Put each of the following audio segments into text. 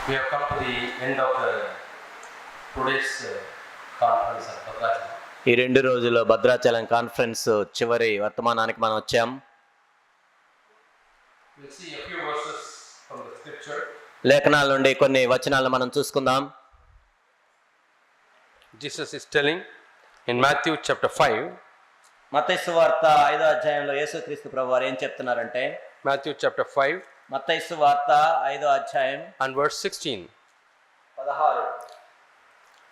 We have come to the end of today's conference at Bhadrachalam. ఈ 2 రోజుల Bhadrachalam conference చివరి వర్తమానానికి మనం వచ్చాం. We'll see a few verses from the scripture. లేఖనాల నుండి కొన్ని వచనాలను మనం చూసుకుందాం. Jesus is telling in Matthew chapter 5. మత్తయి సువార్త 5వ అధ్యాయంలో యేసుక్రీస్తు ప్రభువారు ఏం చెప్తున్నారంటే, Matthew chapter 5 మత్తయి సువార్త 5వ అధ్యాయం and verse 16. 16.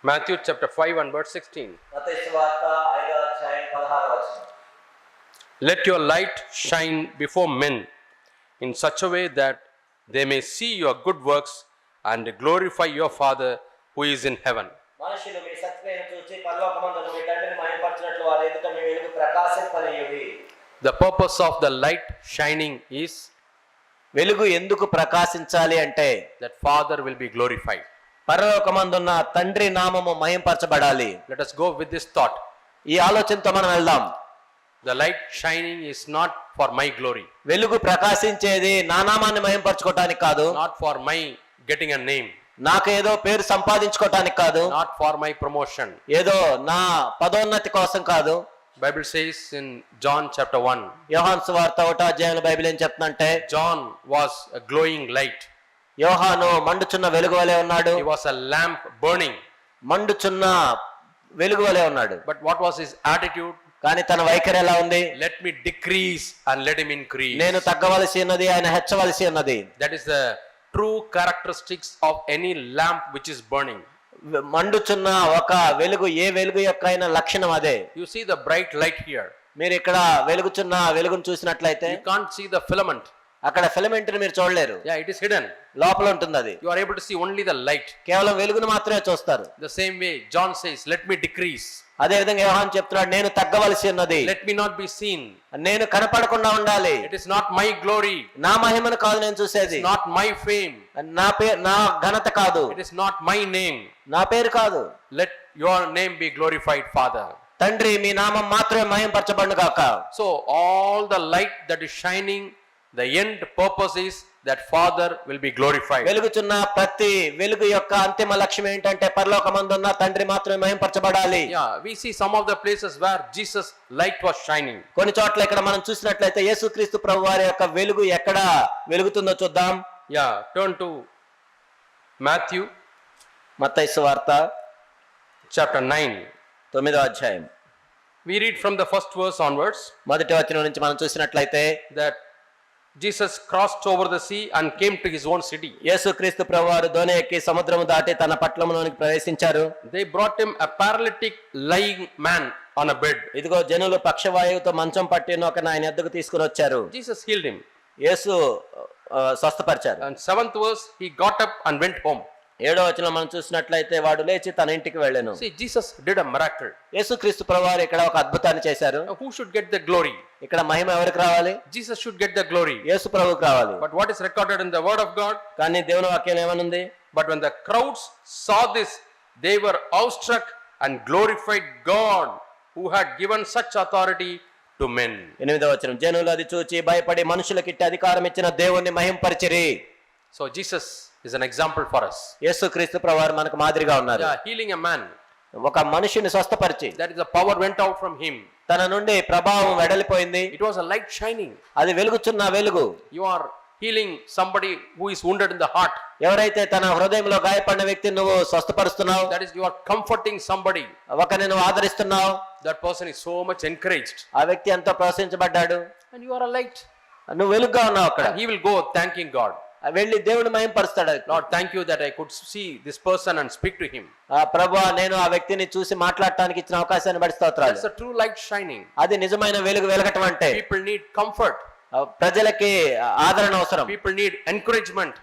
Matthew chapter 5 and verse 16. మత్తయి సువార్త 5వ అధ్యాయం 16వ వచనం. Let your light shine before men in such a way that they may see your good works and glorify your Father who is in heaven. మనుషులు మీ సత్క్రియను చూచి పరలోకమందున్న మీ తండ్రిని మహిమపరచునట్లు వారి ఎదుట మీ వెలుగు ప్రకాశింపనీయుడి. The purpose of the light shining is వెలుగు ఎందుకు ప్రకాశించాలి అంటే, that Father will be glorified. పరలోకమందున్న తండ్రి నామము మహింపరచబడాలి. Let us go with this thought. ఈ ఆలోచనతో మనం వెళ్దాం. The light shining is not for my glory, వెలుగు ప్రకాశించేది నా నామాన్ని మహింపరచుకోవటానికి కాదు, not for my getting a name, నాకు ఏదో పేరు సంపాదించుకోవటానికి కాదు, not for my promotion. ఏదో నా పదోన్నతి కోసం కాదు. Bible says in John chapter 1, యోహాను సువార్త 1వ అధ్యాయంలో బైబిల్ ఏం చెప్తుందంటే, John was a glowing light. యోహాను మండుచున్న వెలుగు వలె ఉన్నాడు. He was a lamp burning. మండుచున్న వెలుగు వలె ఉన్నాడు. But what was his attitude? కానీ తన వైఖరి ఎలా ఉంది? Let me decrease and let him increase. నేను తగ్గవలసి ఉన్నది, ఆయన హెచ్చవలసి ఉన్నది. That is the true characteristics of any lamp which is burning. మండుచున్న ఒక వెలుగు, ఏ వెలుగు యొక్క అయిన లక్షణం అదే. You see the bright light here. మీరు ఇక్కడ వెలుగుచున్న వెలుగును చూసినట్లయితే You can't see the filament. అక్కడ ఫిలమెంట్ ని మీరు చూడలేరు. Yeah, it is hidden. లోపల ఉంటుంది అది. You are able to see only the light. కేవలం వెలుగును మాత్రమే చూస్తారు. The same way John says, let me decrease. అదే విధంగా యోహాను చెప్తున్నాడు, నేను తగ్గవలసి ఉన్నది, Let me not be seen. నేను కనపడకుండా ఉండాలి. It is not my glory. నా మహిమను కాదు నేను చూసేది, Not my fame. నా ఘనత కాదు, It is not my name. నా పేరు కాదు. Let your name be glorified, Father. తండ్రి మీ నామం మాత్రమే మహిమపరచబడును గాక. So all the light that is shining, the end purpose is that Father will be glorified. వెలుగుచున్న ప్రతి వెలుగు యొక్క అంతిమ లక్ష్యం ఏంటంటే, పరలోకమందున్న తండ్రి మాత్రమే మహిమపరచబడాలి. Yeah, we see some of the places where Jesus' light was shining. కొన్ని చోట్ల ఇక్కడ మనం చూసినట్లయితే యేసుక్రీస్తు ప్రభువారి యొక్క వెలుగు ఎక్కడ వెలుగుతుందో చూద్దాం. Yeah, turn to Matthew మత్తయి సువార్త chapter 9. 9వ అధ్యాయం. We read from the first verse onwards మొదటి వచనం నుంచి మనం చూసినట్లయితే, that Jesus crossed over the sea and came to his own city. యేసుక్రీస్తు ప్రభువారు దోణి ఎక్కి సముద్రము దాటి తన పట్టణంలోనికి ప్రవేశించారు. They brought him a paralytic lying man on a bed. ఇదిగో జనులు పక్షవాయువుతో మంచం పట్టిన ఒకరిని ఆయన ఎద్దుకు తీసుకుని వచ్చారు. Jesus healed him. Yesu స్వస్థపరిచారు. And 7th verse, he got up and went home. 7వ వచనం మనం చూసినట్లయితే, వాడు లేచి తన ఇంటికి వెళ్ళెను. See, Jesus did a miracle. యేసుక్రీస్తు ప్రభువారు ఇక్కడ ఒక అద్భుతాన్ని చేశారు. Now, who should get the glory? ఇక్కడ మహిమ ఎవరికి రావాలి? Jesus should get the glory. యేసు ప్రభువుకు రావాలి. But what is recorded in the word of God? కానీ దేవుని వాక్యం ఏమనుంది? But when the crowds saw this, they were awestruck and glorified God who had given such authority to men. 8వ వచనం, జనులు అది చూచి భయపడి మనుషులకి ఇట్టి అధికారం ఇచ్చిన దేవుణ్ణి మహింపరిచిరి. So Jesus is an example for us. యేసుక్రీస్తు ప్రభువారు మనకు మాదిరిగా ఉన్నారు. Yeah, healing a man. ఒక మనిషిని స్వస్థపరిచి, That is, the power went out from him. తన నుండి ప్రభావం వెడలిపోయింది. It was a light shining. అది వెలుగుచున్న వెలుగు. You are healing somebody who is wounded in the heart. ఎవరైతే తన హృదయంలో గాయపడిన వ్యక్తిని నువ్వు స్వస్థపరుస్తున్నావు, That is, you are comforting somebody. ఒకరిని నువ్వు ఆదరిస్తున్నావు, That person is so much encouraged. ఆ వ్యక్తి ఎంతో ప్రోత్సహించబడ్డాడు. And you are a light. నువ్వు వెలుగుగా ఉన్నావు అక్కడ. And he will go thanking God. వెళ్ళి దేవుని మహింపరుస్తాడు. Lord, thank you that I could see this person and speak to him. ప్రభువా, నేను ఆ వ్యక్తిని చూసి మాట్లాడటానికి ఇచ్చిన అవకాశాన్ని బట్టి స్తోత్రాలు. That's a true light shining. అది నిజమైన వెలుగు వెలగటం అంటే. People need comfort. ప్రజలకి ఆదరణ అవసరం, People need encouragement.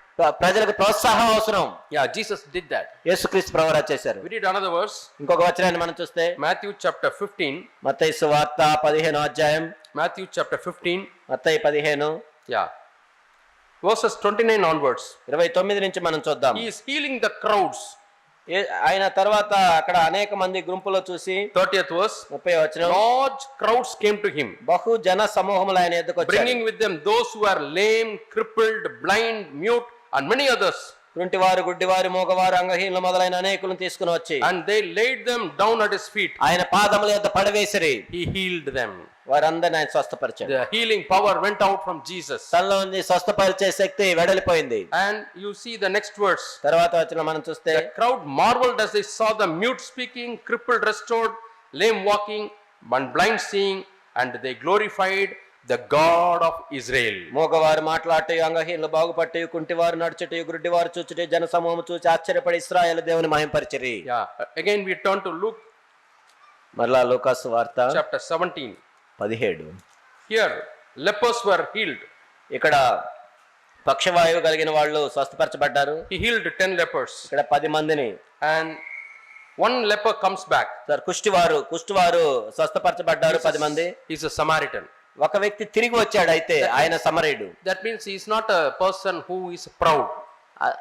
ప్రజలకు ప్రోత్సాహం అవసరం. Yeah, Jesus did that. యేసుక్రీస్తు ప్రభువారు చేశారు. We read another verse. ఇంకొక వచనాన్ని మనం చూస్తే, Matthew chapter 15. మత్తయి సువార్త 15వ అధ్యాయం. Matthew chapter 15. మత్తయి 15 Yeah. Verses 29 onwards. 29 నుంచి మనం చూద్దాం. He is healing the crowds. ఆయన తర్వాత అక్కడ అనేక మంది గుంపులో చూసి, 30th verse. 30వ వచనం, Large crowds came to him, బహు జన సమూహములు ఆయన ఎద్దుకు వచ్చారు. bringing with them those who are lame, crippled, blind, mute, and many others. కుంటివారు, గుడ్డివారు, మూగవారు, అంగహీనులు మొదలైన అనేకులను తీసుకుని వచ్చి and they laid them down at his feet. ఆయన పాదముల యొద్ద పడవేసిరి. He healed them. వారందరిని ఆయన స్వస్థపరిచాడు. The healing power went out from Jesus. తనలో ఉంది స్వస్థపరిచే శక్తి వెడలిపోయింది. And you see the next verse. తర్వాత వచ్చిన మనం చూస్తే The crowd marveled as they saw the mute speaking, crippled restored, lame walking, and blind seeing, and they glorified the God of Israel. మూగవారు మాట్లాడటం, అంగహీనులు బాగుపట్టి, కుంటివారు నడుచుట, గుడ్డివారు చూచుట, జన సమూహము చూచి ఆశ్చర్యపడి ఇశ్రాయేలు దేవుని మహింపరిచిరి. Yeah. Again we turn to Luke మరలా లూకాసు వార్త chapter 17. 17. Here lepers were healed. ఇక్కడ పక్షవాయువు కలిగిన వాళ్ళు స్వస్థపరచబడ్డారు. He healed 10 lepers. ఇక్కడ 10 మందిని. And one leper comes back. Sir కుష్టివారు స్వస్థపరచబడ్డారు 10 మంది. He's a Samaritan. ఒక వ్యక్తి తిరిగి వచ్చాడు, అయితే ఆయన సమరయుడు. That means he is not a person who is proud.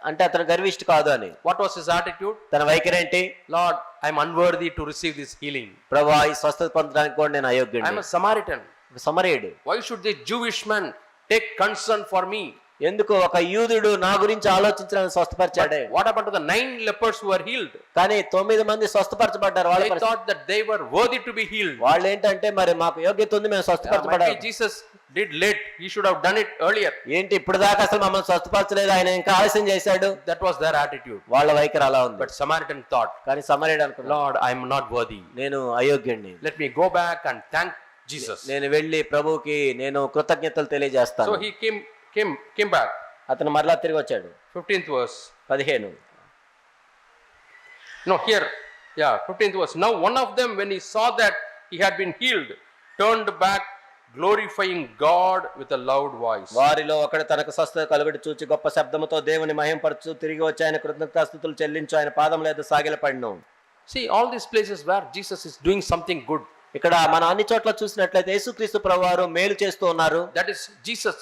అంటే అతను గర్విష్ఠ కాదు అని. What was his attitude? తన వైఖరి ఏంటి? Lord, I am unworthy to receive this healing. ప్రభువా, ఈ స్వస్థత పొందడానికి కూడా నేను I am అయోగ్యుడిని. a Samaritan. సమరయుడు. Why should this Jewish man take concern for me? ఎందుకు ఒక యూదుడు నా గురించి ఆలోచించడానికి స్వస్థపరిచాడే. What about the 9 lepers who were healed? కానీ 9 మంది స్వస్థపరచబడ్డారు. They thought that they were worthy to be healed. వాళ్ళు ఏంటంటే మరి మాకు యోగ్యత ఉంది, మేము స్వస్థపరచబడాలి. Jesus did late. He should have done it earlier. ఏంటి ఇప్పుడు దాకా అసలు మమ్మల్ని స్వస్థపరచలేదు, ఆయన ఇంకా ఆలస్యం చేశాడు. That was their attitude. వాళ్ళ వైఖరి అలా ఉంది. But Samaritan thought, కానీ సమరయుడు అనుకున్నాడు, Lord, I am not worthy. నేను అయోగ్యుడిని. Let me go back and thank Jesus. నేను వెళ్ళి ప్రభువుకి నేను కృతజ్ఞతలు తెలియజేస్తాను. So he came back. అతను మరలా తిరిగి వచ్చాడు. 15th verse. 15. No, here. Yeah, 15th verse. Now one of them, when he saw that he had been healed, turned back, glorifying God with a loud voice. వారిలో ఒకడు తనకు స్వస్థత కలుగుట చూచి గొప్ప శబ్దముతో దేవుని మహింపరచు తిరిగి వచ్చి ఆయన కృతజ్ఞతాస్తుతులు చెల్లించు ఆయన పాదముల యొద్ద సాగిలపడిను. See, all these places where Jesus is doing something good. ఇక్కడ మన అన్ని చోట్ల చూసినట్లయితే యేసుక్రీస్తు ప్రభువారు మేలు చేస్తూ ఉన్నారు. That is Jesus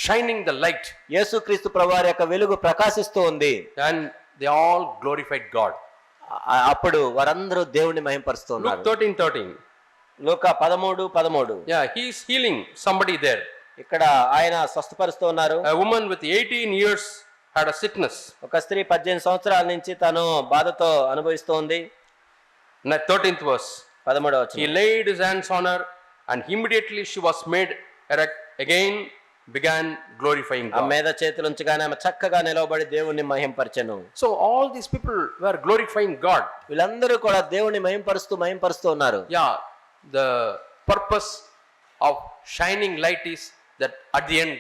shining the light. యేసుక్రీస్తు ప్రభువారి యొక్క వెలుగు ప్రకాశిస్తూ ఉంది. And they all glorified God. అప్పుడు వారందరూ దేవుని మహింపరుస్తూ ఉన్నారు. Luke 13:13. Luka 13:13. Yeah, he is healing somebody there. ఇక్కడ ఆయన స్వస్థపరుస్తూ ఉన్నారు. A woman with 18 years had a sickness. ఒక స్త్రీ 18 సంవత్సరాల నుంచి తను బాధతో అనుభవిస్తోంది. 13th verse. 13వ వచనం. He laid his hands on her and immediately she was made erect, again began glorifying ఆ God. మీద చేతులు ఉంచగానే ఆమె చక్కగా నిలవబడి దేవుణ్ణి మహింపరచెను. So all these people were glorifying God. వీళ్ళందరూ కూడా దేవుణ్ణి మహింపరుస్తూ ఉన్నారు. Yeah, the purpose of shining light is that at the end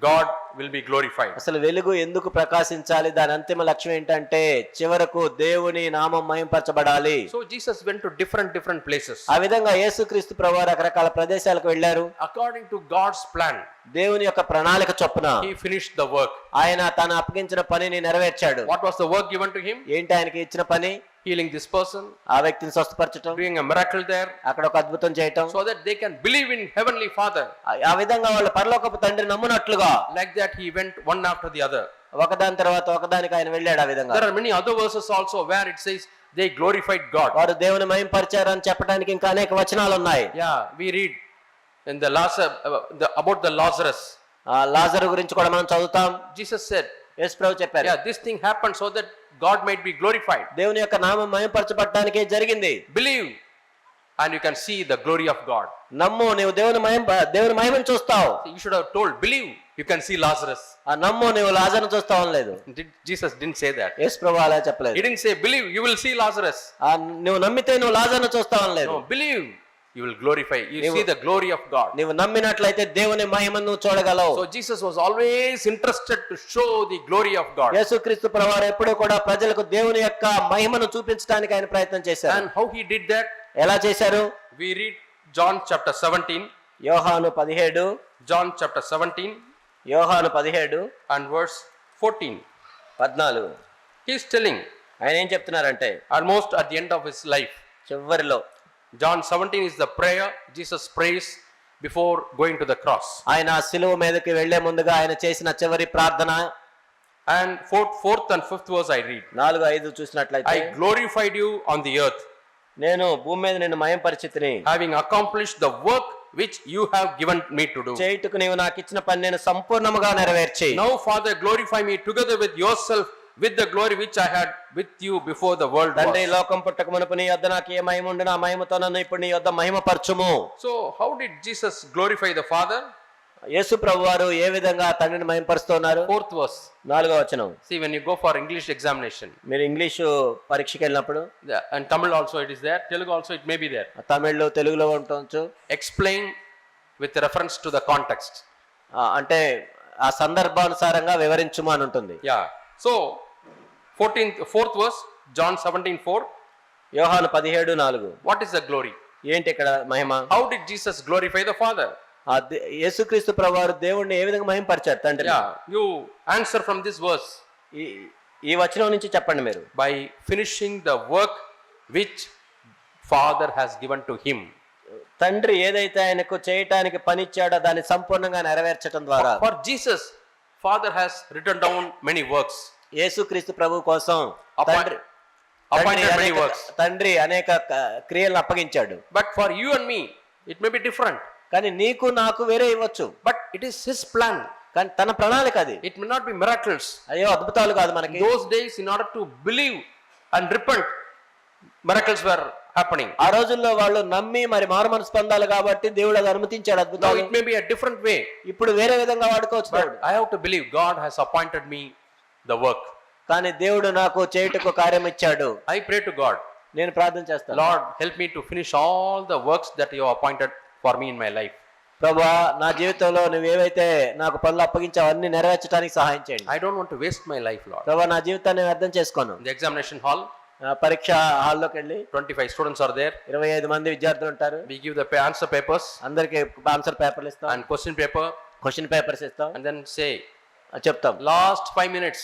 God will be glorified. అసలు వెలుగు ఎందుకు ప్రకాశించాలి? దాని అంతిమ లక్ష్యం ఏంటంటే చివరకు దేవుని నామం మహింపరచబడాలి. So Jesus went to different places. ఆ విధంగా యేసుక్రీస్తు ప్రభువు రకరకాల ప్రదేశాలకు వెళ్ళారు. According to God's plan, దేవుని యొక్క ప్రణాళిక చొప్పున he finished the work. ఆయన తను అప్పగించిన పనిని నెరవేర్చాడు. What was the work given to him? ఏంటి ఆయనకి ఇచ్చిన పని? Healing this person, ఆ వ్యక్తిని స్వస్థపరచడం, doing a miracle there, అక్కడ ఒక అద్భుతం చేయటం, so that they can believe in heavenly Father. ఆ విధంగా వాళ్ళు పరలోకపు తండ్రి నమ్మునట్లుగా. Like that he went one after the other. ఒకదాని తర్వాత ఒకదానికి ఆయన వెళ్ళాడు. ఆ విధంగా There are many other verses also where it says they glorified God. వారు దేవుని మహింపరిచారు అని చెప్పడానికి ఇంకా అనేక వచనాలు ఉన్నాయి. Yeah, we read in the about the Lazarus. లాజరు గురించి కూడా మనం చదువుతాం. Jesus said, యేసు ప్రభు చెప్పారు, yeah, this thing happened so that God might be glorified. దేవుని యొక్క నామం మహింపరచబడటానికే జరిగింది. Believe and you can see the glory of God. నమ్ము, నీవు దేవుని మహిమను చూస్తావు. You should have told, believe, you can see Lazarus. ఆ నమ్ము, నీవు లాజరును చూస్తావు అనలేదు. Jesus didn't say that. యేసు ప్రభు అలా చెప్పలేదు. He didn't say, believe, you will see Lazarus. నువ్వు నమ్మితే నువ్వు లాజరును చూస్తావు అనలేదు. No, believe, you will glorify. You see the glory of God. నీవు నమ్మినట్లయితే దేవుని మహిమను నువ్వు చూడగలవు. So Jesus was always interested to show the glory of God. యేసుక్రీస్తు ప్రభువారు ఎప్పుడూ కూడా ప్రజలకు దేవుని యొక్క మహిమను చూపించడానికి ఆయన ప్రయత్నం చేశారు. And how he did that? ఎలా చేశారు? We read John chapter 17. యోహాను 17. John chapter 17 యోహాను 17 and verse 14. 14. He is telling, ఆయన ఏం చెప్తున్నారంటే almost at the end of his life, చివరిలో John 17 is the prayer Jesus prays before going to the cross. ఆయన శిలువ మీదకి వెళ్లే ముందుగా ఆయన చేసిన చివరి ప్రార్థన. And fourth and fifth verse I read. 4, 5 చూసినట్లయితే, I glorified you on the earth, నేను భూమి మీద నిన్ను మహింపరిచితిని, having accomplished the work which you have given me to do. చేయుటకు నీవు నాకు ఇచ్చిన పని నేను సంపూర్ణముగా నెరవేర్చి, Now Father, glorify me together with yourself with the glory which I had with you before the world తండ్రి was. లోకం పుట్టక మునుపు నీ యొద్ద నాకు ఏ మహిమ ఉండిన ఆ మహిమతో నన్ను ఇప్పుడు నీ యొద్ద మహిమపరచుము. So how did Jesus glorify the Father? యేసు ప్రభు వారు ఏ విధంగా తండ్రిని మహిమపరుస్తున్నారు? 4th verse. 4వ వచనం. See, when you go for English examination, మీరు ఇంగ్లీషు పరీక్షకి వెళ్ళినప్పుడు, and Tamil also it is there, Telugu also it may be there. Tamil తెలుగులో ఉండొచ్చు. Explain with reference to the context. అంటే ఆ సందర్భానుసారంగా వివరించుము అని ఉంటుంది. Yeah. So 4th verse, John 17:4. యోహాను 17:4. What is the glory? ఏంటి ఇక్కడ మహిమ? How did Jesus glorify the Father? యేసుక్రీస్తు ప్రభువారు దేవుణ్ణి ఏ విధంగా మహిమపరిచారు తండ్రి? Yeah, you answer from this verse. ఈ వచనం నుంచి చెప్పండి మీరు. By finishing the work which Father has given to him. తండ్రి ఏదైతే ఆయనకు చేయటానికి పనిచ్చాడో దాన్ని సంపూర్ణంగా నెరవేర్చడం ద్వారా. For Jesus, Father has written down many works. యేసుక్రీస్తు ప్రభు కోసం తండ్రి అనేక క్రియలను అప్పగించాడు. But for you and me, it may be different. కానీ నీకు నాకు వేరే ఇవ్వచ్చు. But it is His plan. కానీ తన ప్రణాళిక అది. It may not be miracles. అయ్యో అద్భుతాలు కాదు మనకి. Those days, in order to believe and repent, miracles were happening. ఆ రోజుల్లో వాళ్ళు నమ్మి మరి మారు మనసు పొందాలి కాబట్టి దేవుడు అది అనుమతించాడు Now అద్భుతాలు. it may be a different way. ఇప్పుడు వేరే విధంగా వాడుకోవచ్చు. But I have to believe God has appointed me the work. కానీ దేవుడు నాకు చేయుటకు కార్యం ఇచ్చాడు. I pray to God. నేను ప్రార్థన చేస్తాను. Lord, help me to finish all the works that you have appointed for me in my life. ప్రభువా నా జీవితంలో నువ్వేవైతే నాకు పనులు అప్పగించావు అన్ని నెరవేర్చడానికి సహాయం చేయండి. I don't want to waste my life, Lord. ప్రభువా నా జీవితాన్ని అర్థం చేసుకోను. In the examination hall, పరీక్ష హాల్లోకి వెళ్ళి 25 students are there. 25 మంది విద్యార్థులు ఉంటారు. We give the answer papers అందరికి ఆన్సర్ పేపర్లు ఇస్తాం. and question paper, question papers ఇస్తాం. and then say, చెప్తాం last 5 minutes.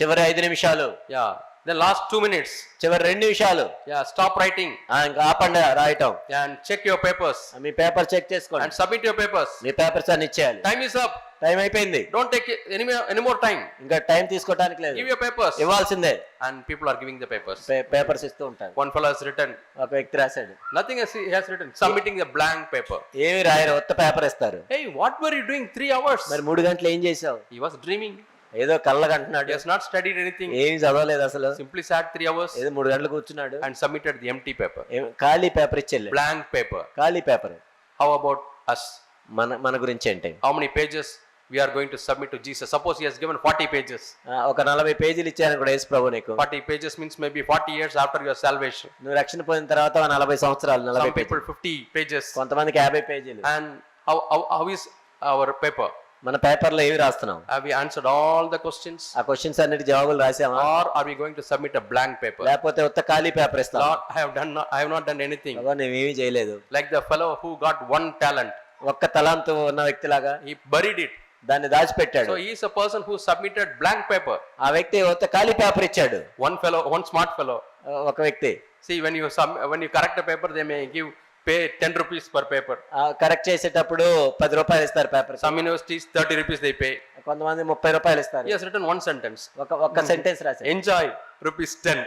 చివరి 5 నిమిషాలు. Yeah. Then last 2 minutes. చివరి 2 నిమిషాలు. Yeah. Stop writing. ఇంకా ఆపండి రాయటం. And check your papers. మీ పేపర్ చెక్ చేసుకోండి. And submit your papers. మీ పేపర్స్ అన్ని ఇచ్చేయాలి. Time is up. టైం అయిపోయింది. Don't take any more time. ఇంకా టైం తీసుకోవడానికి లేదు. Give your papers. ఇవ్వాల్సిందే. And people are giving the papers. Papers ఇస్తూ ఉంటారు. One fellow has written. ఒక వ్యక్తి రాశాడు. Nothing he has written. Submitting the blank paper. ఏమి రాయరు, ఒక్క పేపర్ ఇస్తారు. Hey, what were you doing 3 hours? మరి 3 గంటలు ఏం చేసావు? He was dreaming. ఏదో కళ్ళగంటున్నాడు. He has not studied anything. ఏమి చదవలేదు అసలు. Simply sat 3 hours. ఏదో 3 గంటలు కూర్చున్నాడు. And submitted the empty paper. ఖాళీ పేపర్ ఇచ్చేళ్ళి. Blank paper. ఖాళీ పేపర్. How about us? మన గురించి ఏంటి? How many pages we are going to submit to Jesus? Suppose he has given 40 pages. ఒక 40 పేజీలు ఇచ్చాను కూడా యేసు ప్రభు నీకు. 40 pages means maybe 40 years after your salvation. నువ్వు రక్షణ పొందిన తర్వాత 40 సంవత్సరాలు. 40 Some people 50 pages. కొంతమందికి 50 పేజీలు. And how is our paper? మన పేపర్లో ఏవి రాస్తున్నాం? Have we answered all the questions? ఆ క్వశ్చన్స్ అన్నిటి జవాబులు రాసామా? Or are we going to submit a blank paper? లేకపోతే ఉత్త ఖాళీ పేపర్ ఇస్తాం? Lord, I have not done anything. నేనేమీ చేయలేదు. Like the fellow who got 1 talent. ఒక్క తలాంతు ఉన్న వ్యక్తిలాగా He buried it. దాన్ని దాచిపెట్టాడు. So he is a person who submitted blank paper. ఆ వ్యక్తి ఉత్త ఖాళీ పేపర్ ఇచ్చాడు. One smart fellow. ఒక వ్యక్తి. See, when you correct a paper, they may pay 10 rupees per paper. Correct చేసేటప్పుడు 10 రూపాయలు ఇస్తారు paper. Some universities 30 rupees they pay. కొంతమంది 30 రూపాయలు ఇస్తారు. He has written one sentence. ఒక సెంటెన్స్ రాశాడు. Enjoy rupees 10.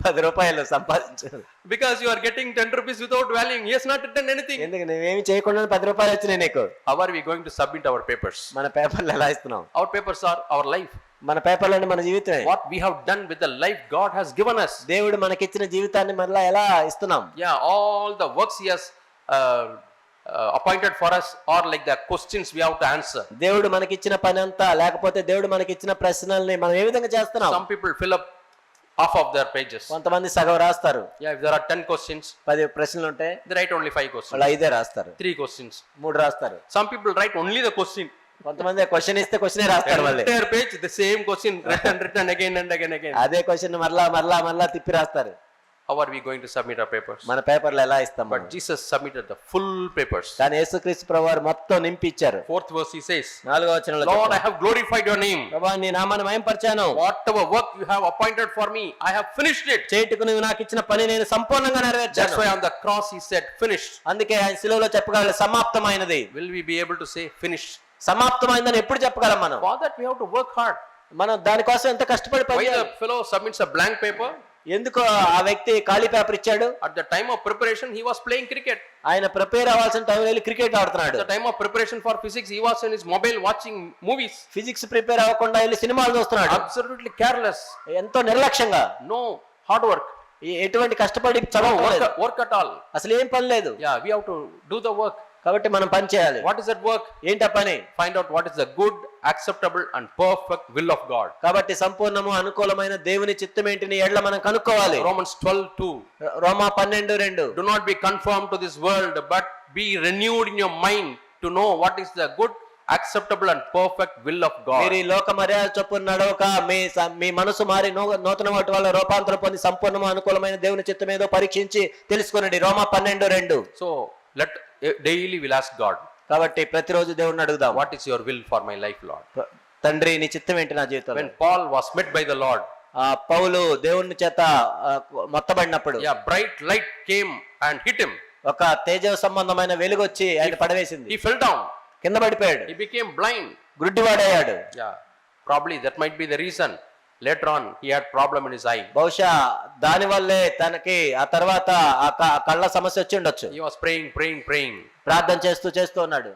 10 రూపాయలు సంపాదించారు. Because you are getting 10 rupees without valuing. He has not written anything. ఎందుకు నువ్వేమి చేయకుండా 10 రూపాయలు వచ్చినాయి నీకు? How are we going to submit our papers? మన పేపర్లు ఎలా ఇస్తున్నాం? Our papers are our life. మన పేపర్లోనే మన జీవితమే. What we have done with the life God has given us. దేవుడు మనకిచ్చిన జీవితాన్ని మరలా ఎలా ఇస్తున్నాం? Yeah, all the works He has appointed for us are like the questions we have to answer. దేవుడు మనకిచ్చిన పని అంతా లేకపోతే దేవుడు మనకిచ్చిన ప్రశ్నల్ని మనం ఏ విధంగా చేస్తున్నాం? Some people fill up half of their pages. కొంతమంది సగం రాస్తారు. Yeah, if there are 10 questions, 10 ప్రశ్నలు ఉంటే they write only 5 questions. వాళ్ళు 5 రాస్తారు. 3 questions. 3 రాస్తారు. Some people write only the question. కొంతమంది క్వశ్చన్ ఇస్తే క్వశ్చనే రాస్తారు మళ్ళీ. Entire page the same question written again and again. అదే క్వశ్చన్ మరలా తిప్పి రాస్తారు. How are we going to submit our papers? మన పేపర్లు ఎలా ఇస్తాం? But Jesus submitted the full papers. కానీ యేసుక్రీస్తు ప్రభువారు మొత్తం నింపి ఇచ్చారు. 4th verse he says, 4వ వచనంలో Lord, I have glorified your name. ప్రభువా నీ నామాన్ని మహిమపరిచాను. Whatever work you have appointed for me, I have finished it. చేయుటకు నువ్వు నాకు ఇచ్చిన పని నేను సంపూర్ణంగా That's నెరవేర్చాను. why on the cross he said, finished. అందుకే ఆయన శిలువలో చెప్పగలడు సమాప్తమైనది. Will we be able to say finished? సమాప్తమైందని ఎప్పుడు చెప్పగలం మనం? For that we have to work hard. మనం దానికోసం ఎంత కష్టపడి Why the fellow submits a blank paper? ఎందుకు ఆ వ్యక్తి ఖాళీ పేపర్ ఇచ్చాడు? At the time of preparation, he was playing cricket. ఆయన ప్రిపేర్ అవ్వాల్సిన టైంలో వెళ్ళి క్రికెట్ At ఆడుతున్నాడు. the time of preparation for physics, he was in his mobile watching movies. Physics prepare అవ్వకుండా వెళ్ళి సినిమాలు చూస్తున్నాడు. Absolutely careless. ఎంతో నిర్లక్ష్యంగా, No hard work. ఎటువంటి కష్టపడి No చదవలేదు, work at all. అసలు ఏం పని లేదు. Yeah, we have to do the work. కాబట్టి మనం పని చేయాలి. What is that work? ఏంటా పని? Find out what is the good, acceptable and perfect will of God. కాబట్టి సంపూర్ణము అనుకూలమైన దేవుని చిత్తం ఏంటి నీ ఎడ్ల మనం కనుక్కోవాలి. Romans 12:2. Roma 12:2. Do not be conformed to this world, but be renewed in your mind to know what is the good, acceptable and perfect will of God. మీరు ఈ లోక మర్యాద చొప్పున నడవక మీ మనసు మారి నూతన వాటి వల్ల రూపాంతరం పొంది సంపూర్ణము అనుకూలమైన దేవుని చిత్తం ఏదో పరీక్షించి తెలుసుకొనండి. రోమా 12:2. So daily we'll ask God, కాబట్టి ప్రతిరోజు దేవుడిని అడుగుదాం, what is your will for my life, Lord? తండ్రి నీ చిత్తం ఏంటి నా జీవితంలో? When Paul was met by the Lord, పౌలు దేవుని చేత మొత్తబడినప్పుడు, bright light came and hit him. ఒక తేజ సంబంధమైన వెలుగు వచ్చి ఆయన పడవేసింది. He fell down. కింద పడిపోయాడు. He became blind. గుడ్డివాడయ్యాడు. Probably that might be the reason. Later on he had problem in his eye. బహుశా దాని వల్లే తనకి ఆ తర్వాత ఆ కళ్ళ సమస్య వచ్చి ఉండొచ్చు. He was praying. ప్రార్థన చేస్తూ ఉన్నాడు.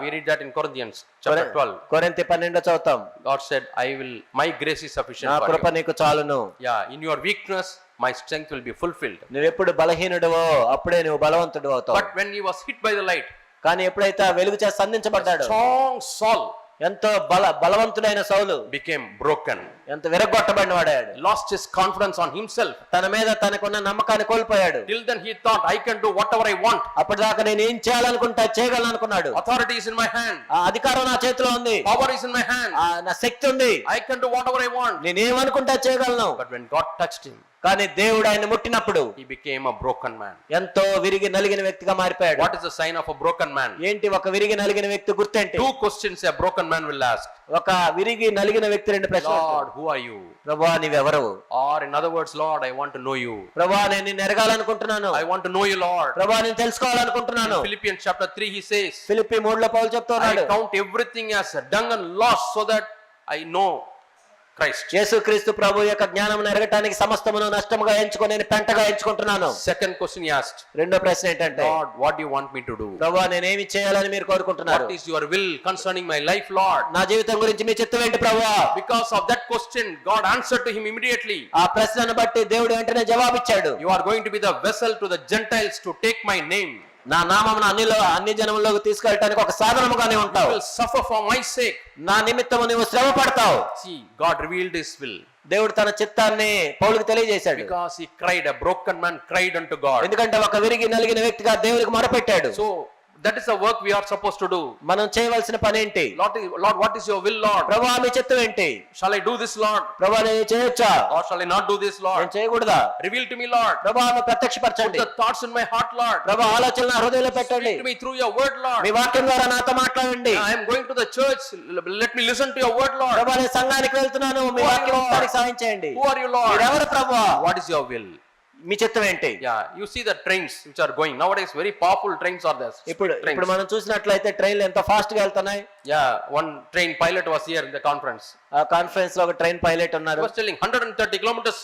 We read that in Corinthians chapter 12. కొరింథీ 12 చదువుతాం. God said, my grace is sufficient నా for కృప you. నీకు చాలును. In your weakness my strength will be fulfilled. నువ్వు ఎప్పుడు బలహీనుడివో అప్పుడే నువ్వు బలవంతుడు అవుతావు. But when he was hit by the light, కానీ ఎప్పుడైతే ఆ వెలుగు చేత సంధించబడ్డాడు, strong Saul ఎంతో బలవంతుడైన సౌలు became broken. ఎంత విరగొట్టబడిన వాడాడు. Lost his confidence on himself. తన మీద తనకున్న నమ్మకాన్ని కోల్పోయాడు. Till then he thought, I can do whatever I want. అప్పటిదాకా నేను ఏం చేయాలనుకుంటా చేయగలను అనుకున్నాడు. Authority is in my hand. ఆ అధికారం నా చేతిలో ఉంది. Power is in my hand. నా శక్తి ఉంది. I can do whatever I want. నేను ఏమనుకుంటా చేయగలను. But when God touched him, కానీ దేవుడు ఆయన ముట్టినప్పుడు he became a broken man. ఎంతో విరిగి నలిగిన వ్యక్తిగా మారిపోయాడు. What is the sign of a broken man? ఏంటి ఒక విరిగి నలిగిన వ్యక్తి గుర్తేంటి? 2 questions a broken man will ask. ఒక విరిగి నలిగిన వ్యక్తి 2 ప్రశ్నలు. Lord, who are you? ప్రభువా నీవెవరు? Or in other words, Lord, I want to know you. ప్రభువా నేను నిన్ను ఎరగాలనుకుంటున్నాను. I want to know you, Lord. ప్రభువా నేను తెలుసుకోవాలనుకుంటున్నాను. In Philippians chapter 3 he says, Philippi 3లో పౌలు చెప్తున్నాడు, I count everything as dung and loss so that I know Christ. యేసుక్రీస్తు ప్రభు యొక్క జ్ఞానమును ఎరగటానికి సమస్తమును నష్టముగా ఎంచుకొని నేను పెంటగా ఎంచుకుంటున్నాను. Second question he asked, రెండో ప్రశ్న ఏంటంటే, Lord, what do you want me to do? ప్రభువా నేనేమి చేయాలని మీరు కోరుకుంటున్నారు? What is your will concerning my life, Lord? నా జీవితం గురించి మీ చిత్తం ఏంటి ప్రభువా? Because of that question, God answered to him immediately. ఆ ప్రశ్నను బట్టి దేవుడు వెంటనే జవాబిచ్చాడు. You are going to be the vessel to the Gentiles to take my name. నా నామమును అన్ని జనముల్లోకి తీసుకెళ్ళడానికి ఒక సాధనముగానే You ఉంటావు. will suffer for my sake. నా నిమిత్తము నీవు శ్రమ పడతావు. See, God revealed his will. దేవుడు తన చిత్తాన్ని పౌలుకు తెలియజేశాడు. Because he cried, a broken man cried unto God. ఎందుకంటే ఒక విరిగి నలిగిన వ్యక్తిగా దేవునికి మొరపెట్టాడు. So that is the work we are supposed to do. మనం చేయవలసిన పని ఏంటి? Lord, what is your will, Lord? ప్రభువా మీ చిత్తం ఏంటి? Shall I do this, Lord? ప్రభువా నేను చేయొచ్చా? Or shall I not do this, Lord? నేను చేయకూడదా? Reveal to me, Lord. ప్రభువా మీరు Put ప్రత్యక్షపరచండి. the thoughts in my heart, Lord. ప్రభువా ఆలోచనలు నా హృదయంలో పెట్టండి. Speak to me through your word, Lord. మీ వాక్యం ద్వారా నాతో మాట్లాడండి. I am going to the church. Let me listen to your word, Lord. ప్రభువా నేను సంఘానికి వెళ్తున్నాను, మీ వాక్యం వినడానికి సహాయం చేయండి. Who are you, Lord? మీరెవరు ప్రభువా? What is your will? మీ చిత్తం ఏంటి? You see the trains which are going nowadays, very powerful trains are there. ఇప్పుడు మనం చూసినట్లయితే ట్రైన్లు ఎంత ఫాస్ట్ గా వెళ్తున్నాయి. One train pilot was here in the conference. ఆ కాన్ఫరెన్స్ లో ఒక ట్రైన్ పైలట్ He ఉన్నారు. was telling 130 kilometers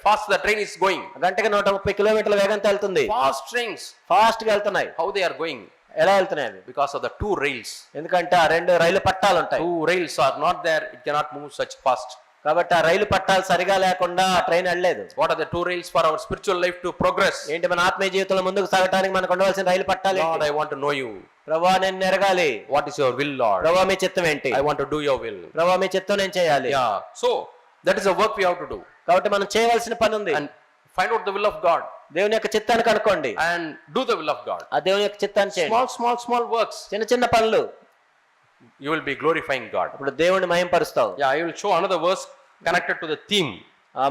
fast the train is going. గంటకి 130 కిలోమీటర్ల వేగంతో వెళ్తుంది. Fast trains. ఫాస్ట్ గా వెళ్తున్నాయి. How they are going? ఎలా వెళ్తున్నాయి అవి? Because of the 2 rails. ఎందుకంటే ఆ 2 రైలు పట్టాలు ఉంటాయి. 2 rails are not there, it cannot move such fast. కాబట్టి ఆ రైలు పట్టాలు సరిగా లేకుండా ఆ ట్రైన్ వెళ్ళలేదు. What are the 2 rails for our spiritual life to progress? ఏంటి మన ఆత్మీయ జీవితంలో ముందుకు సాగడానికి మనకు ఉండవలసిన రైలు పట్టాలు ఏంటి? Lord, I want to know you. ప్రభువా నేను ఎరగాలి. What is your will, Lord? ప్రభువా మీ చిత్తం ఏంటి? I want to do your will. ప్రభువా మీ చిత్తం నేను చేయాలి. So that is the work we have to do. కాబట్టి మనం చేయవలసిన పని ఉంది. And find out the will of God. దేవుని యొక్క చిత్తాన్ని కనుక్కోండి. And do the will of God. ఆ దేవుని యొక్క చిత్తాన్ని చేయండి. Small works. చిన్న పనులు. You will be glorifying God. ఇప్పుడు దేవుని మహింపరుస్తావు. I will show another verse connected to the theme.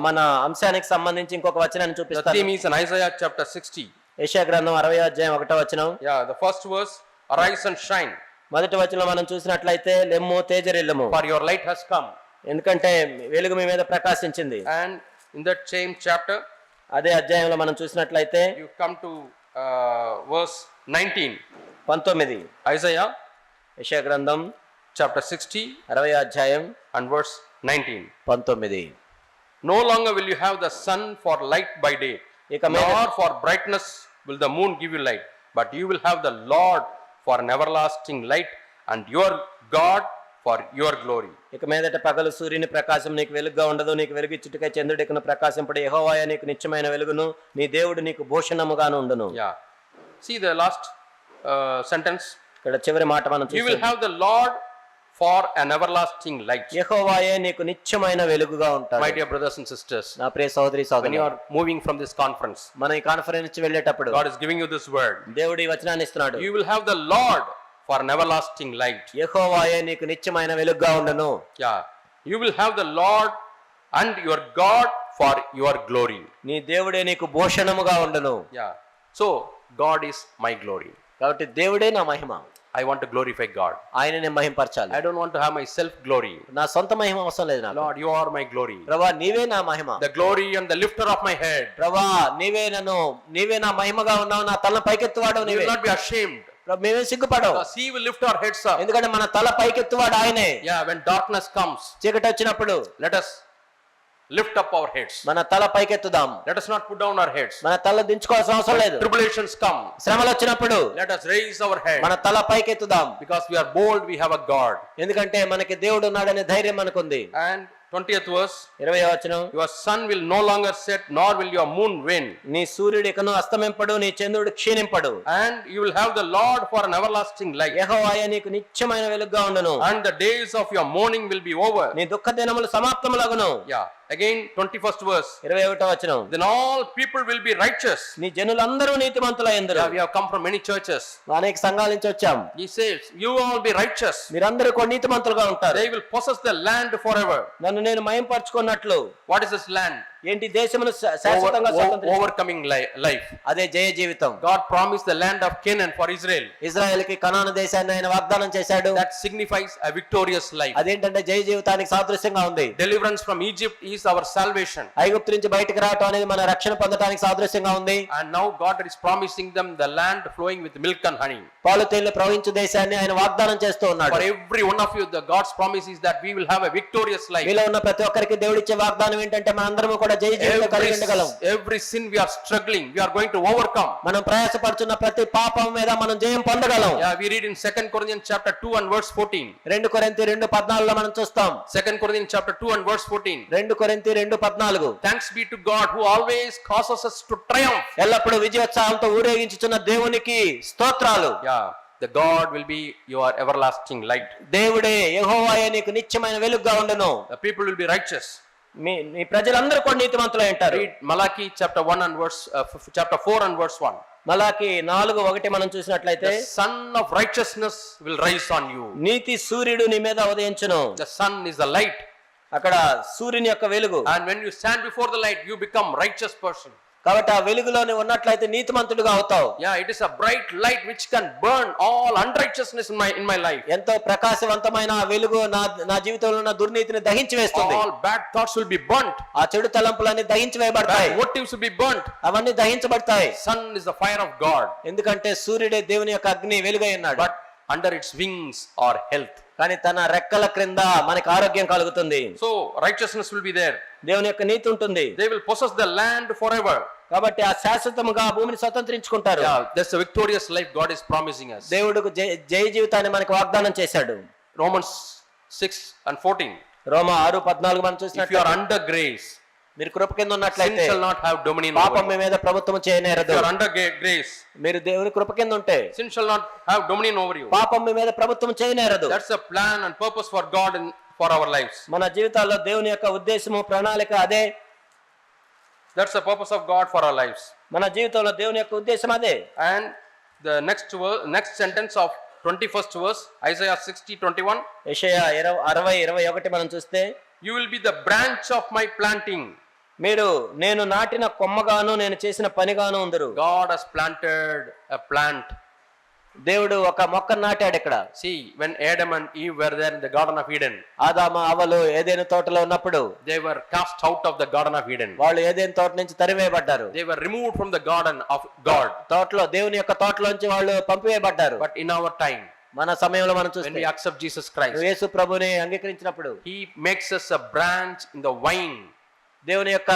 మన అంశానికి సంబంధించి ఇంకొక వచనాన్ని The చూపిస్తాను. theme is in Isaiah chapter 60. యెషయా గ్రంథం 60వ అధ్యాయం 1వ వచనం. The first verse, arise and shine, మొదటి వచనంలో మనం చూసినట్లయితే లెమ్ము తేజరిల్లము, for your light has come. ఎందుకంటే వెలుగు మీ మీద ప్రకాశించింది. And in that same chapter, అదే అధ్యాయంలో మనం చూసినట్లయితే you come to verse 19. 19. Isaiah యెషయా గ్రంథం chapter 60 60వ అధ్యాయం and verse 19. 19. No longer will you have the sun for light by day, ఇక మీద nor for brightness will the moon give you light, but you will have the Lord for an everlasting light, and your God for your glory. ఇక మీదట పగలు సూర్యుని ప్రకాశం నీకు వెలుగుగా ఉండదు, నీకు వెలుగిచ్చుటకై చంద్రుడికిన ప్రకాశింపడు యెహోవాయే నీకు నిత్యమైన వెలుగును, నీ దేవుడు నీకు భూషణముగాను ఉండును. Yeah. See the last sentence. ఇక్కడ చివరి మాట మనం You will చూస్తాం. have the Lord for an everlasting light. యెహోవాయే నీకు నిత్యమైన వెలుగుగా ఉంటాడు. My dear brothers and sisters, నా ప్రియ సహోదరి when you సహోదరులు, are moving from this conference, మనం ఈ కాన్ఫరెన్స్ నుంచి వెళ్ళేటప్పుడు God is giving you this word. దేవుడు ఈ వచనాన్ని ఇస్తున్నాడు. You will have the Lord for an everlasting light. యెహోవాయే నీకు నిత్యమైన వెలుగుగా ఉండును. Yeah. You will have the Lord and your God for your glory. నీ దేవుడే నీకు భూషణముగా ఉండును. Yeah. So God is my glory. కాబట్టి దేవుడే నా మహిమ. I want to glorify God. ఆయననే మహిమపరచాలి. I don't want to have my self glory. నా సొంత మహిమ అవసరం లేదు నాకు. Lord, you are my glory. ప్రభువా నీవే నా మహిమ. The glory and the lifter of my head. ప్రభువా నీవే నా మహిమగా ఉన్నావు, నా తల పైకెత్తువాడు We నీవే. will not be ashamed. ప్రభు మేమే సిగ్గుపడవు, Because He will lift our heads up. ఎందుకంటే మన తల పైకెత్తువాడు ఆయనే. Yeah, when darkness comes, చీకటి వచ్చినప్పుడు let us lift up our heads. మన తల పైకెత్తుదాం. Let us not put down our heads. మన తల దించుకోవాల్సిన అవసరం లేదు. Tribulations come. శ్రమలు వచ్చినప్పుడు Let us raise our head. మన తల పైకెత్తుదాం. Because we are bold, we have a God. ఎందుకంటే మనకి దేవుడు ఉన్నాడనే ధైర్యం మనకుంది. And 20th verse, 20వ వచనం, your sun will no longer set, nor will your moon wane. నీ సూర్యుడు ఇకను అస్తమింపడు, నీ చంద్రుడు క్షీణింపడు. And you will have the Lord for an everlasting light. యెహోవాయే నీకు నిత్యమైన వెలుగుగా ఉండును. And the days of your mourning will be over. నీ దుఃఖ దినములు సమాప్తములగును. Yeah. Again, 21st verse. 21వ వచనం, Then all people will be righteous. నీ జనులందరూ నీతిమంతులయ్యుందురు. Yeah, we have come from many churches. అనేక సంఘాల నుంచి వచ్చాం. He says, you all be righteous. మీరందరూ కూడా నీతిమంతులుగా ఉంటారు. They will possess the land forever. నన్ను నేను మహింపరచుకున్నట్లు. What is this land? ఏంటి దేశమును శాశ్వతంగా స్వతంత్రించు. Overcoming life. అదే జయ జీవితం. God promised the land of Canaan for Israel. ఇజ్రాయెల్కి కనాను దేశాన్ని ఆయన వాగ్దానం చేశాడు. That signifies a victorious life. అదేంటంటే జయ జీవితానికి సాదృశ్యంగా ఉంది. Deliverance from Egypt is our salvation. ఐగుప్తు నుంచి బయటకు రావటం అనేది మన రక్షణ పొందడానికి సాదృశ్యంగా ఉంది. And now God is promising them the land flowing with milk and honey. పాలు తేనెలు ప్రవహించు దేశాన్ని ఆయన వాగ్దానం చేస్తూ ఉన్నాడు. For every one of you, the God's promise is that we will have a victorious life. మీలో ఉన్న ప్రతి ఒక్కరికి దేవుడిచ్చే వాగ్దానం ఏంటంటే మనందరం కూడా జయ జీవితం కలిగి ఉండగలం. Every sin we are struggling, we are going to overcome. మనం ప్రయాసపడుతున్న ప్రతి పాపం మీద మనం జయం పొందగలం. Yeah, we read in 2 Corinthians chapter 2 and verse 14. 2 కొరింథీ 2:14 మనం చూస్తాం. 2 Corinthians chapter 2 and verse 14. 2 కొరింథీ 2:14, Thanks be to God who always causes us to triumph. ఎల్లప్పుడూ విజయోత్సాహంతో ఊరేగించుచున్న దేవునికి స్తోత్రాలు. Yeah, the God will be your everlasting light. దేవుడే యెహోవాయే నీకు నిత్యమైన వెలుగుగా ఉండును. The people will be righteous. మీ ప్రజలందరూ కూడా నీతిమంతులై ఉంటారు. Read Malachi chapter 1 and verse chapter 4 and verse 1. మలాకి 4:1 మనం చూసినట్లయితే, The sun of righteousness will rise on you. నీతి సూర్యుడు నీ మీద ఉదయించును. The sun is the light. అక్కడ సూర్యుని యొక్క వెలుగు. And when you stand before the light, you become righteous person. కాబట్టి ఆ వెలుగులోనే ఉన్నట్లయితే నీతిమంతుడుగా అవుతావు. Yeah, it is a bright light which can burn all unrighteousness in my life. ఎంతో ప్రకాశవంతమైన ఆ వెలుగు నా జీవితంలో ఉన్న దుర్నీతిని దహించి వేస్తుంది. All bad thoughts will be burnt. ఆ చెడు తలంపులన్నీ దహించి వేయబడతాయి. Bad motives will be burnt. అవన్నీ దహించబడతాయి. Sun is the fire of God. ఎందుకంటే సూర్యుడే దేవుని యొక్క అగ్ని వెలుగై ఉన్నాడు. But under its wings are health. కానీ తన రెక్కల క్రింద మనకి ఆరోగ్యం కలుగుతుంది. So righteousness will be there. దేవుని యొక్క నీతి ఉంటుంది. They will possess the land forever. కాబట్టి ఆ శాశ్వతముగా భూమిని స్వతంత్రించుకుంటారు. Yeah, that's a victorious life God is promising us. దేవుడు జయ జీవితాన్ని మనకు వాగ్దానం చేశాడు. Romans 6 and 14. రోమా 6:14 మనం If you చూసినట్లయితే, are under grace, మీరు కృప కింద sin ఉన్నట్లయితే shall not have dominion పాపం over మీ you. మీద ప్రభుత్వం చేయనేరదు. If you are under grace, మీరు దేవుని కృప కింద ఉంటే sin shall not have dominion over you. పాపం మీ మీద ప్రభుత్వం చేయనేరదు. That's a plan and purpose for God for our lives. మన జీవితాల్లో దేవుని యొక్క ఉద్దేశము ప్రణాళిక అదే. That's the purpose of God for our lives. మన జీవితంలో దేవుని యొక్క ఉద్దేశం అదే. And the next sentence of 21st verse, Isaiah 60:21. యెషయా 60:21 మనం చూస్తే, You will be the branch of my planting. నేను నాటిన కొమ్మగాను నేను చేసిన పనిగాను ఉందరు. God has planted a plant. దేవుడు ఒక మొక్కను నాటాడు ఇక్కడ. See, when Adam and Eve were there in the Garden of Eden, ఆదాము అవ్వలు ఏదెను తోటలో ఉన్నప్పుడు they were cast out of the Garden of Eden. వాళ్ళు ఏదెను తోట నుంచి తరివేయబడ్డారు. They were removed from the garden of God. తోటలో దేవుని యొక్క తోటలోంచి వాళ్ళు పంపివేయబడ్డారు. But in our time, మన సమయంలో మనం when చూస్తే, we accept Jesus Christ, యేసు ప్రభుని అంగీకరించినప్పుడు He makes us a branch in the vine. దేవుని యొక్క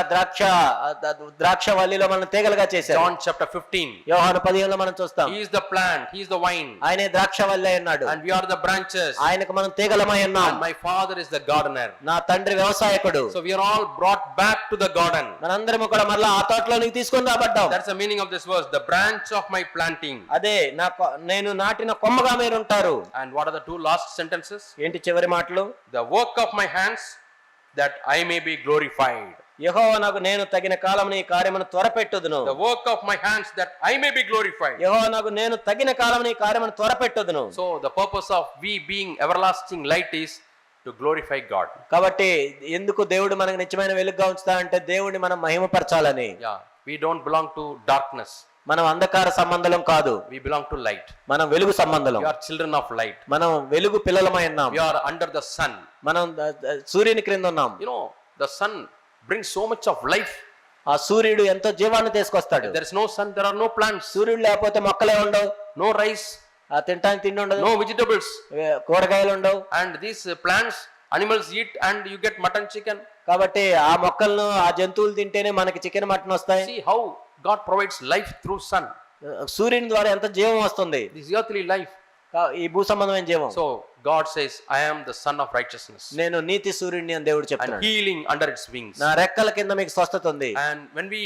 ద్రాక్ష వల్లిలో మనం తీగలుగా చేశారు. John chapter 15. యోహాను 15లో మనం చూస్తాం. He is the plant, he is the vine, ఆయనే ద్రాక్ష వల్లి అయి ఉన్నాడు. and we are the branches. ఆయనకు మనం తీగలమై ఉన్నాం. And my father is the gardener. నా తండ్రి వ్యవసాయకుడు. So we are all brought back to the garden. మనందరం కూడా మరలా ఆ తోటలోనికి తీసుకొని రాబడ్డాం. That's the meaning of this verse. The branch of my planting. అదే నేను నాటిన కొమ్మగా మీరు ఉంటారు. And what are the two last sentences? ఏంటి చివరి మాటలు? The work of my hands, that I may be glorified. యెహోవానకు నేను తగిన కాలమున ఈ కార్యమును త్వరపెట్టుదును. The work of my hands, that I may be glorified. యెహోవానకు నేను తగిన కాలమున ఈ కార్యమును త్వరపెట్టుదును. So the purpose of we being everlasting light is to glorify God. కాబట్టి ఎందుకు దేవుడు మనకు నిత్యమైన వెలుగుగా ఉంచుతా అంటే దేవుడిని మనం మహిమపరచాలని. Yeah, we don't belong to darkness. మనం అంధకార సంబంధం కాదు, We belong to light. మనం వెలుగు సంబంధం. We are children of light. మనం వెలుగు పిల్లలమై ఉన్నాం. We are under the sun. మనం సూర్యుని క్రింద ఉన్నాం. You know, the sun brings so much of life. ఆ సూర్యుడు ఎంతో జీవాన్ని తీసుకొస్తాడు. If there is no sun, there are no plants, సూర్యుడు లేకపోతే మొక్కలే ఉండవు, no rice, ఆ తినడానికి తిండి ఉండదు, no vegetables. కూరగాయలు ఉండవు. And these plants, animals eat and you get mutton, chicken. కాబట్టి ఆ మొక్కలను ఆ జంతువులు తింటేనే మనకి చికెన్ మటన్ వస్తాయి. See how God provides life through sun. సూర్యుని ద్వారా ఎంత జీవం వస్తుంది. This earthly life. ఈ భూ సంబంధమైన జీవం. So God says, I am the son of righteousness. నేను నీతి సూర్యుడిని అని దేవుడు And చెప్తున్నాడు. healing under its wings. నా రెక్కల కింద మీకు స్వస్థత ఉంది. And when we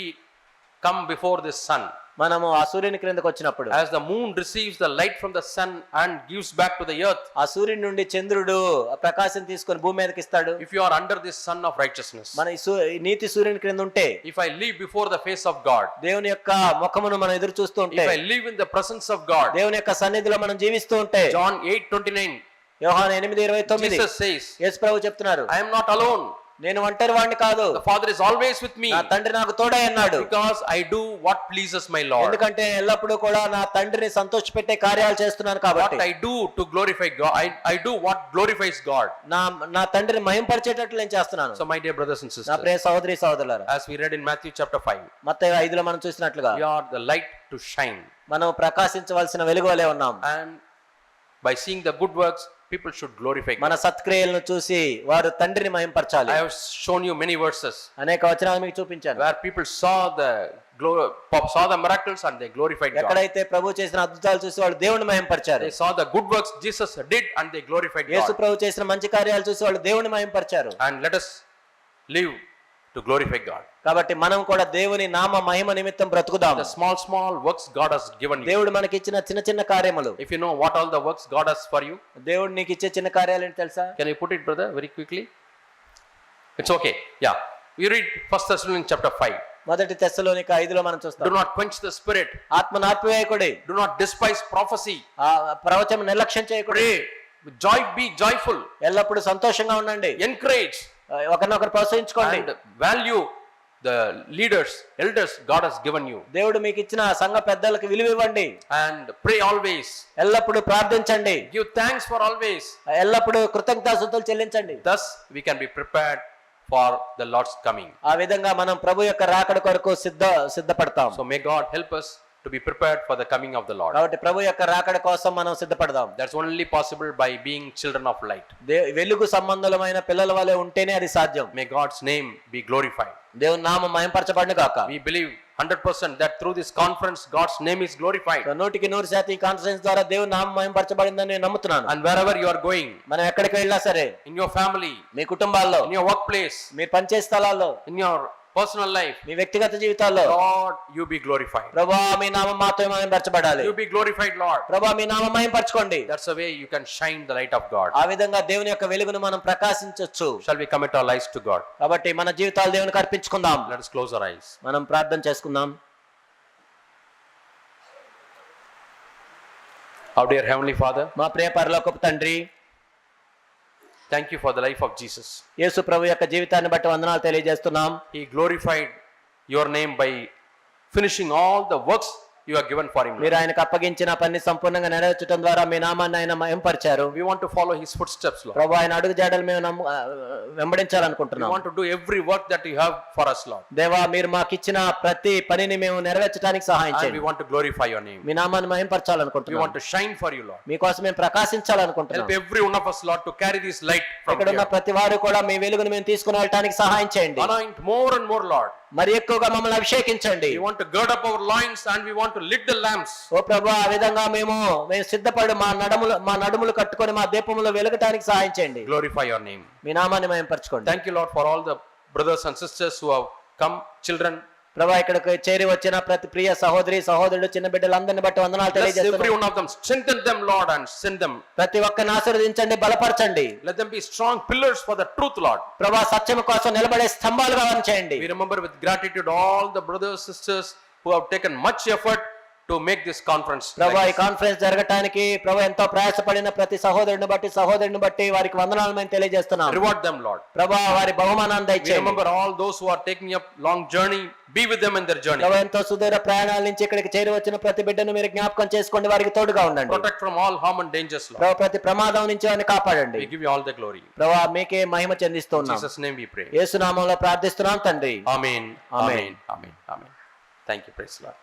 come before this sun, మనము ఆ సూర్యుని క్రిందకు వచ్చినప్పుడు, as the moon receives the light from the sun and gives back to the earth, ఆ సూర్యుని నుండి చంద్రుడు ఆ ప్రకాశం తీసుకొని భూమి మీదకి ఇస్తాడు. if you are under this sun of righteousness, మన ఈ నీతి సూర్యుని క్రింద ఉంటే, if I live before the face of God, దేవుని యొక్క ముఖమును మనం ఎదురు చూస్తూ ఉంటే, if I live in the presence of God, దేవుని యొక్క సన్నిధిలో మనం జీవిస్తూ ఉంటే, John 8:29, యోహాను 8:29 Jesus says, యేసు ప్రభువు చెప్తున్నారు, I am not alone. నేను ఒంటరి వాడిని కాదు, The Father is always with me, నా తండ్రి నాకు తోడై ఉన్నాడు. because I do what pleases my Lord. ఎందుకంటే ఎల్లప్పుడూ కూడా నా తండ్రిని సంతోషపెట్టే కార్యాలు చేస్తున్నాను కాబట్టి. What I do to glorify God, I do what glorifies God. నా తండ్రిని మహింపరిచేటట్లు నేను చేస్తున్నాను. So my dear brothers and నా sisters, ప్రియ సహోదరి సహోదరులారా, as we read in Matthew chapter 5, మత్తయి 5లో మనం చూసినట్లుగా we are the light to shine. మనం ప్రకాశించవలసిన వెలుగు వలె ఉన్నాం. And by seeing the good works, people should glorify మన God. సత్క్రియలను చూసి వారు తండ్రిని మహింపరచాలి. I have shown you many verses అనేక వచనాలు మీకు చూపించాను. where people saw the miracles and they glorified God. ఎక్కడైతే ప్రభు చేసిన అద్భుతాలు చూసి వాళ్ళు దేవుని మహింపరిచారు. They saw the good works Jesus did and they glorified Yesu God. ప్రభు చేసిన మంచి కార్యాలు చూసి వాళ్ళు దేవుని మహింపరిచారు. And let us live to glorify God. కాబట్టి మనం కూడా దేవుని నామ మహిమ నిమిత్తం బ్రతుకుదాం. The small works God has given you. దేవుడు మనకి ఇచ్చిన చిన్న చిన్న కార్యములు. If you know what all the works God has for you, దేవుడు నీకు ఇచ్చే చిన్న కార్యాలు ఏంటి తెలుసా? can you put it, brother, very quickly? It's okay. Yeah. We read 1 Thessalonians chapter 5. మొదటి తెస్సలోనిక 5లో మనం చూస్తాం. Do not quench the spirit. ఆత్మను ఆర్పివేయకుడి. Do not despise prophecy. ఆ ప్రవచనం నిర్లక్ష్యం చేయకుడి. Pray. With joy be joyful. ఎల్లప్పుడూ సంతోషంగా ఉండండి. Encourage ఒకరినొకరు ప్రోత్సహించుకోండి. and value the leaders, elders God has given you. దేవుడు మీకు ఇచ్చిన సంఘ పెద్దలకు విలువ ఇవ్వండి. And pray always. ఎల్లప్పుడూ ప్రార్థించండి. Give thanks for always. ఎల్లప్పుడూ కృతజ్ఞతాస్తుతులు చెల్లించండి. Thus we can be prepared for the Lord's coming. ఆ విధంగా మనం ప్రభు యొక్క రాకడ కొరకు సిద్ధపడతాం. So may God help us to be prepared for the coming of the Lord. కాబట్టి ప్రభు యొక్క రాకడ కోసం మనం సిద్ధపడదాం. That's only possible by being children of light. వెలుగు సంబంధమైన పిల్లల వలె ఉంటేనే అది సాధ్యం. May God's name be glorified. దేవుని నామం మహింపరచబడును గాక. We believe 100% that through this conference God's name is glorified. 100% ఈ కాన్ఫరెన్స్ ద్వారా దేవుని నామం మహింపరచబడిందని నేను నమ్ముతున్నాను. And wherever you are going, మనం ఎక్కడికి వెళ్ళినా సరే, in your family, మీ కుటుంబాల్లో, in your workplace, మీరు పనిచేసే స్థలాల్లో, in your personal life, మీ వ్యక్తిగత జీవితాల్లో, Lord, you be glorified. ప్రభువా మీ నామం మాత్రమే మహింపరచబడాలి. You be glorified, Lord. ప్రభువా మీ నామం మహింపరచుకోండి. That's the way you can shine the light of God. ఆ విధంగా దేవుని యొక్క వెలుగును మనం ప్రకాశించొచ్చు. Shall we commit our lives to God? కాబట్టి మన జీవితాలు దేవునికి అర్పించుకుందాం. Let us close our eyes. మనం ప్రార్థన చేసుకుందాం. Our dear Heavenly Father, మా ప్రియ పరలోకపు తండ్రి, thank you for the life of Jesus. యేసు ప్రభు యొక్క జీవితాన్ని బట్టి వందనాలు తెలియజేస్తున్నాం. He glorified your name by finishing all the works you have given for him, Lord. మీరు ఆయనకు అప్పగించిన పని సంపూర్ణంగా నెరవేర్చడం ద్వారా మీ నామాన్ని ఆయన మహింపరిచారు. We want to follow his footsteps, Lord. ప్రభు ఆయన అడుగు జాడలు మేము We వెంబడించాలనుకుంటున్నాం. want to do every work that you have for us, Lord. దేవా మీరు మాకు ఇచ్చిన ప్రతి పనిని మేము నెరవేర్చడానికి సహాయం And we చేయండి. want to glorify your name. మీ నామాన్ని We మహింపరచాలనుకుంటున్నాం. want to shine for you, Lord. మీకోసం మేము ప్రకాశించాలనుకుంటున్నాం. Help every one of us, Lord, to carry this light from ఇక్కడ ఉన్న here. ప్రతి వారు కూడా మీ వెలుగును మేము తీసుకుని వెళ్ళడానికి సహాయం చేయండి. Anoint more and more, Lord. మరి ఎక్కువగా మమ్మల్ని అభిషేకించండి. We want to gird up our loins and we want to lit the lamps. ఓ ప్రభు ఆ విధంగా మేము సిద్ధపడి మా నడుములు కట్టుకొని మా దీపములో వెలుగటానికి సహాయం చేయండి. Glorify your name. మీ నామాన్ని మహింపరచుకోండి. Thank you, Lord, for all the brothers and sisters who have come, children. ప్రభా ఇక్కడికి చేరి వచ్చిన ప్రతి ప్రియ సహోదరి సహోదరుడు చిన్న బిడ్డలందరిని బట్టి వందనాలు Bless every తెలియజేస్తున్నాం. one of them. Strengthen them, Lord, and send them. ప్రతి ఒక్కరిని ఆశీర్వదించండి, బలపరచండి. Let them be strong pillars for the truth, Lord. ప్రభా సత్యం కోసం నిలబడే స్తంభాలుగా వారిని చేయండి. We remember with gratitude all the brothers sisters who have taken much effort to make this conference. ప్రభా like ఈ కాన్ఫరెన్స్ జరగటానికి ప్రభా ఎంతో ప్రయాసపడిన ప్రతి సహోదరుని బట్టి వారికి వందనాలు మేము తెలియజేస్తున్నాం. this. Reward them, Lord. ప్రభా వారి బహుమానాన్ని We దయచేయండి. remember all those who are taking up long journey. Be with them in their journey. ప్రభా ఎంతో సుదూర ప్రయాణాల నుంచి ఇక్కడికి చేరి వచ్చిన ప్రతి బిడ్డను మీరు జ్ఞాపకం చేసుకోండి, వారికి తోడుగా ఉండండి. Protect from all harm and dangers, Lord. ప్రభా ప్రతి ప్రమాదం నుంచి వారిని కాపాడండి. We give you all the glory. ప్రభా మీకే మహిమ In చెందిస్తున్నాం. Jesus' name we pray. యేసు నామములో ప్రార్థిస్తున్నాం తండ్రి. Amen. Amen. Amen. Amen. Amen. Thank you. Praise the Lord.